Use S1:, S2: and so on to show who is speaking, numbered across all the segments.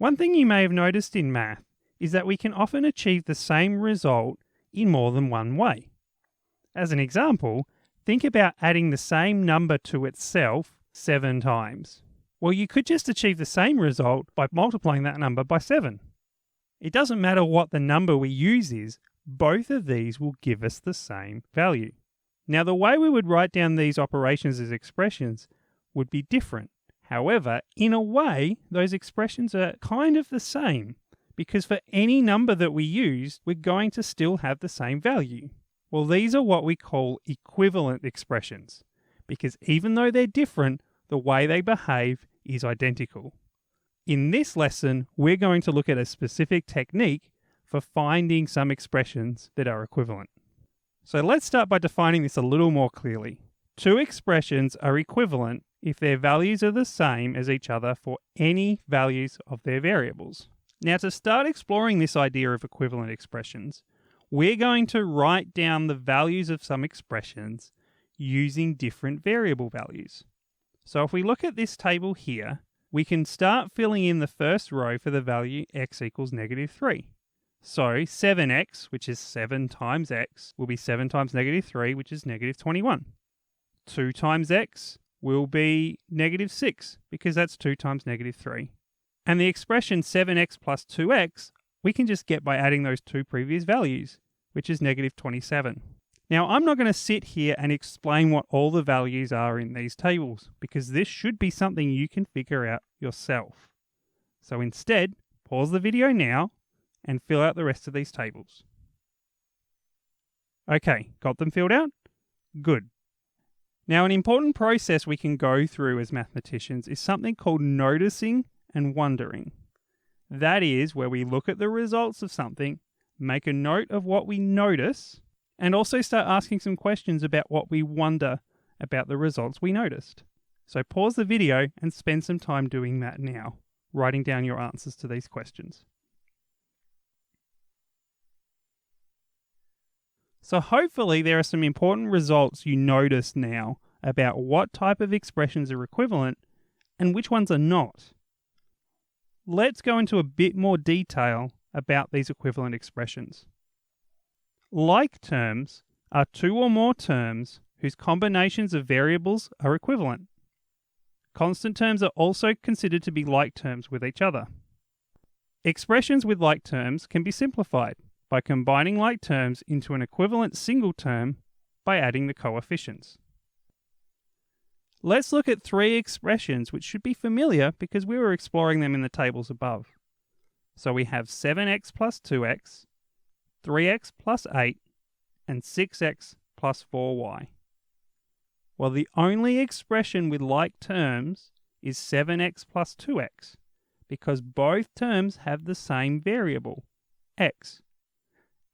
S1: One thing you may have noticed in math is that we can often achieve the same result in more than one way. As an example, think about adding the same number to itself 7 times. Well, you could just achieve the same result by multiplying that number by 7. It doesn't matter what the number we use is, both of these will give us the same value. Now, the way we would write down these operations as expressions would be different. However, in a way, those expressions are kind of the same, because for any number that we use, we're going to still have the same value. Well, these are what we call equivalent expressions, because even though they're different, the way they behave is identical. In this lesson, we're going to look at a specific technique for finding some expressions that are equivalent. So let's start by defining this a little more clearly. Two expressions are equivalent if their values are the same as each other for any values of their variables. Now, to start exploring this idea of equivalent expressions, we're going to write down the values of some expressions using different variable values. So if we look at this table here, we can start filling in the first row for the value x equals -3. So 7x, which is 7 times x, will be 7 times -3, which is -21. 2 times x will be -6, because that's 2 times -3. And the expression 7x plus 2x, we can just get by adding those two previous values, which is -27. Now, I'm not going to sit here and explain what all the values are in these tables, because this should be something you can figure out yourself. So instead, pause the video now and fill out the rest of these tables. Okay, got them filled out? Good. Now, an important process we can go through as mathematicians is something called noticing and wondering. That is where we look at the results of something, make a note of what we notice, and also start asking some questions about what we wonder about the results we noticed. So pause the video and spend some time doing that now, writing down your answers to these questions. So hopefully there are some important results you notice now about what type of expressions are equivalent and which ones are not. Let's go into a bit more detail about these equivalent expressions. Like terms are two or more terms whose combinations of variables are equivalent. Constant terms are also considered to be like terms with each other. Expressions with like terms can be simplified by combining like terms into an equivalent single term by adding the coefficients. Let's look at 3 expressions which should be familiar because we were exploring them in the tables above. So we have 7x plus 2x, 3x plus 8, and 6x plus 4y. Well, the only expression with like terms is 7x plus 2x, because both terms have the same variable, x.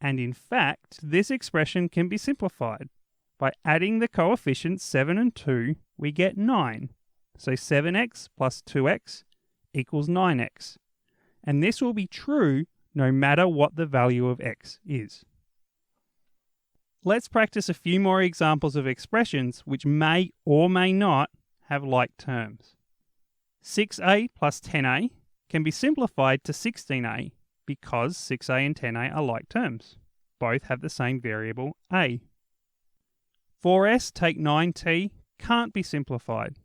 S1: And in fact, this expression can be simplified. By adding the coefficients 7 and 2, we get 9. So 7x plus 2x equals 9x. And this will be true no matter what the value of x is. Let's practice a few more examples of expressions which may or may not have like terms. 6a plus 10a can be simplified to 16a because 6a and 10a are like terms. Both have the same variable a. 4s take 9t can't be simplified.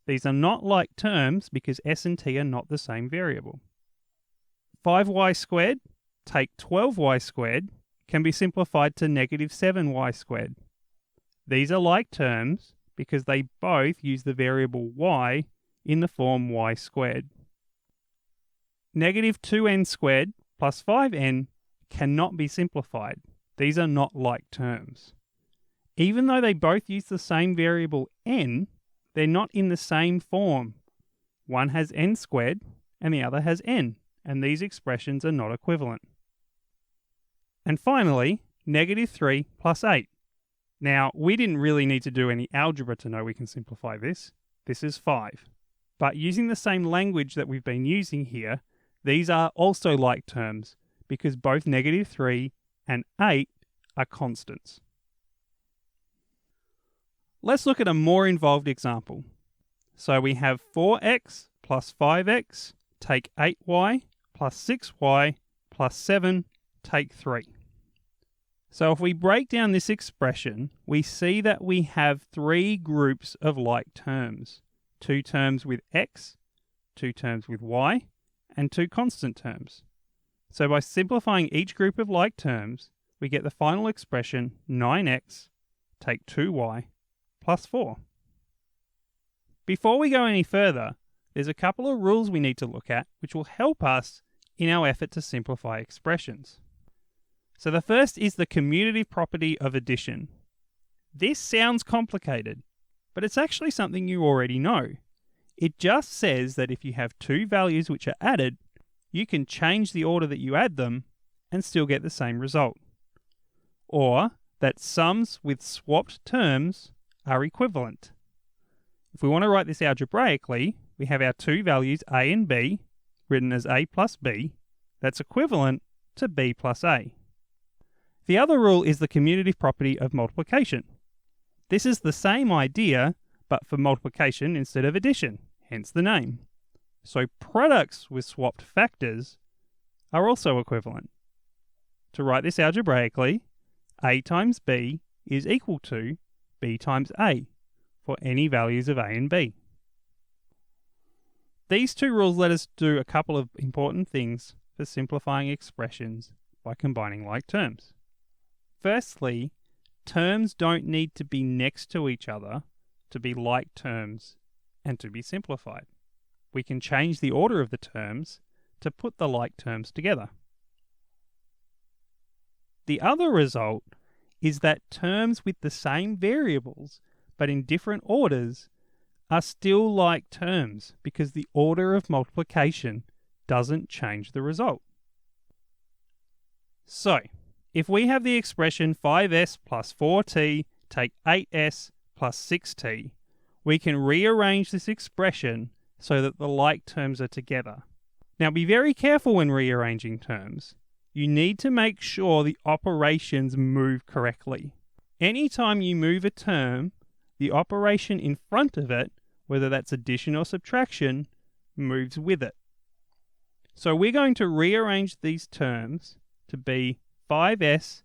S1: These are not like terms because s and t are not the same variable. 5y squared take 12y squared can be simplified to -7y squared. These are like terms because they both use the variable y in the form y squared. -2n squared plus 5n cannot be simplified. These are not like terms. Even though they both use the same variable n, they're not in the same form. One has n squared and the other has n, and these expressions are not equivalent. And finally, -3 plus 8. Now, we didn't really need to do any algebra to know we can simplify this. This is 5. But using the same language that we've been using here, these are also like terms because both -3 and 8 are constants. Let's look at a more involved example. So we have 4x plus 5x take 8y plus 6y plus 7 take 3. So if we break down this expression, we see that we have 3 groups of like terms. 2 terms with x, 2 terms with y, and 2 constant terms. So by simplifying each group of like terms, we get the final expression 9x take 2y plus 4. Before we go any further, there's a couple of rules we need to look at which will help us in our effort to simplify expressions. So the first is the commutative property of addition. This sounds complicated, but it's actually something you already know. It just says that if you have 2 values which are added, you can change the order that you add them and still get the same result. Or that sums with swapped terms are equivalent. If we want to write this algebraically, we have our 2 values a and b, written as a plus b, that's equivalent to b plus a. The other rule is the commutative property of multiplication. This is the same idea, but for multiplication instead of addition, hence the name. So products with swapped factors are also equivalent. To write this algebraically, a times b is equal to b times a for any values of a and b. These 2 rules let us do a couple of important things for simplifying expressions by combining like terms. Firstly, terms don't need to be next to each other to be like terms and to be simplified. We can change the order of the terms to put the like terms together. The other result is that terms with the same variables but in different orders are still like terms because the order of multiplication doesn't change the result. So, if we have the expression 5s plus 4t take 8s plus 6t, we can rearrange this expression so that the like terms are together. Now be very careful when rearranging terms. You need to make sure the operations move correctly. Anytime you move a term, the operation in front of it, whether that's addition or subtraction, moves with it. So we're going to rearrange these terms to be 5s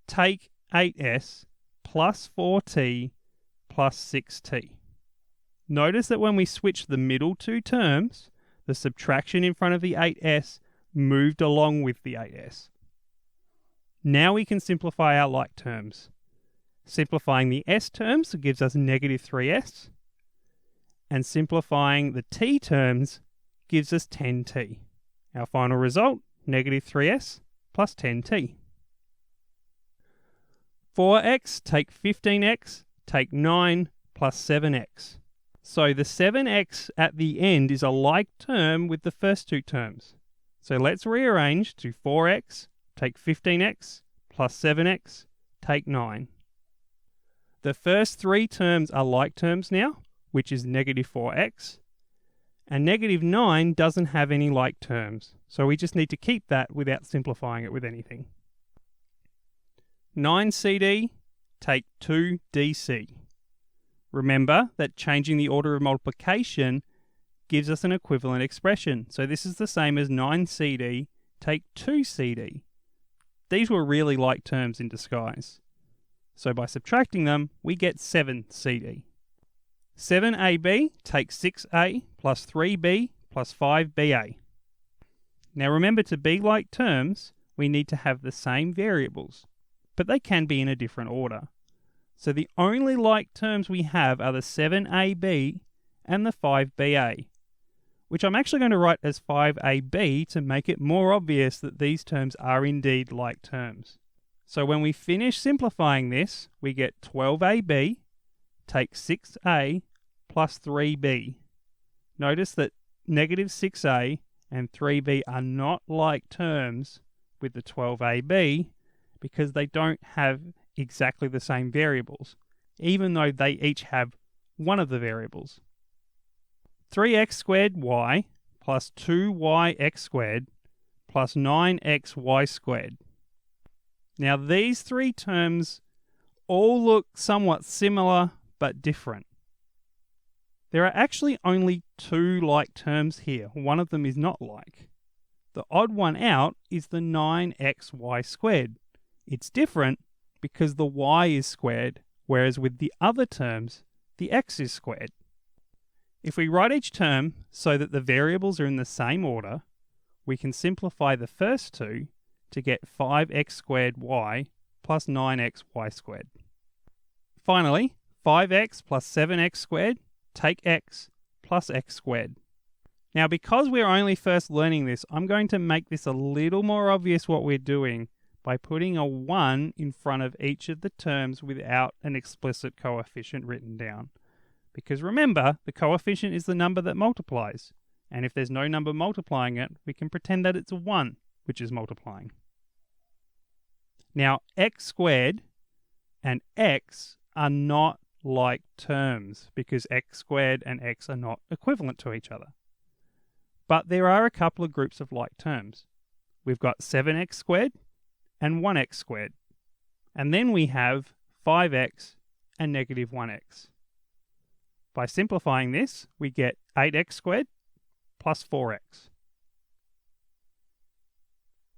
S1: take 8s plus 4t plus 6t. Notice that when we switch the middle 2 terms, the subtraction in front of the 8s moved along with the 8s. Now we can simplify our like terms. Simplifying the s terms gives us negative 3s, and simplifying the t terms gives us 10t. Our final result, negative 3s plus 10t. 4x take 15x take 9 plus 7x. So the 7x at the end is a like term with the first 2 terms. So let's rearrange to 4x take 15x plus 7x take 9. The first 3 terms are like terms now, which is negative 4x, and negative 9 doesn't have any like terms, so we just need to keep that without simplifying it with anything. 9cd take 2dc. Remember that changing the order of multiplication gives us an equivalent expression, so this is the same as 9cd take 2cd. These were really like terms in disguise. So by subtracting them, we get 7cd. 7ab takes 6a plus 3b plus 5ba. Now remember, to be like terms, we need to have the same variables, but they can be in a different order. So the only like terms we have are the 7ab and the 5ba, which I'm actually going to write as 5ab to make it more obvious that these terms are indeed like terms. So when we finish simplifying this, we get 12ab take 6a plus 3b. Notice that negative 6a and 3b are not like terms with the 12ab because they don't have exactly the same variables, even though they each have one of the variables. 3x squared y plus 2yx squared plus 9xy squared. Now these 3 terms all look somewhat similar but different. There are actually only 2 like terms here. One of them is not like. The odd one out is the 9xy squared. It's different because the y is squared, whereas with the other terms, the x is squared. If we write each term so that the variables are in the same order, we can simplify the first two to get 5x squared y plus 9xy squared. Finally, 5x plus 7x squared, take x plus x squared. Now, because we're only first learning this, I'm going to make this a little more obvious what we're doing by putting a 1 in front of each of the terms without an explicit coefficient written down. Because remember, the coefficient is the number that multiplies. And if there's no number multiplying it, we can pretend that it's a 1, which is multiplying. Now, x squared and x are not like terms because x squared and x are not equivalent to each other. But there are a couple of groups of like terms. We've got 7x squared and 1x squared. And then we have 5x and negative 1x. By simplifying this, we get 8x squared plus 4x.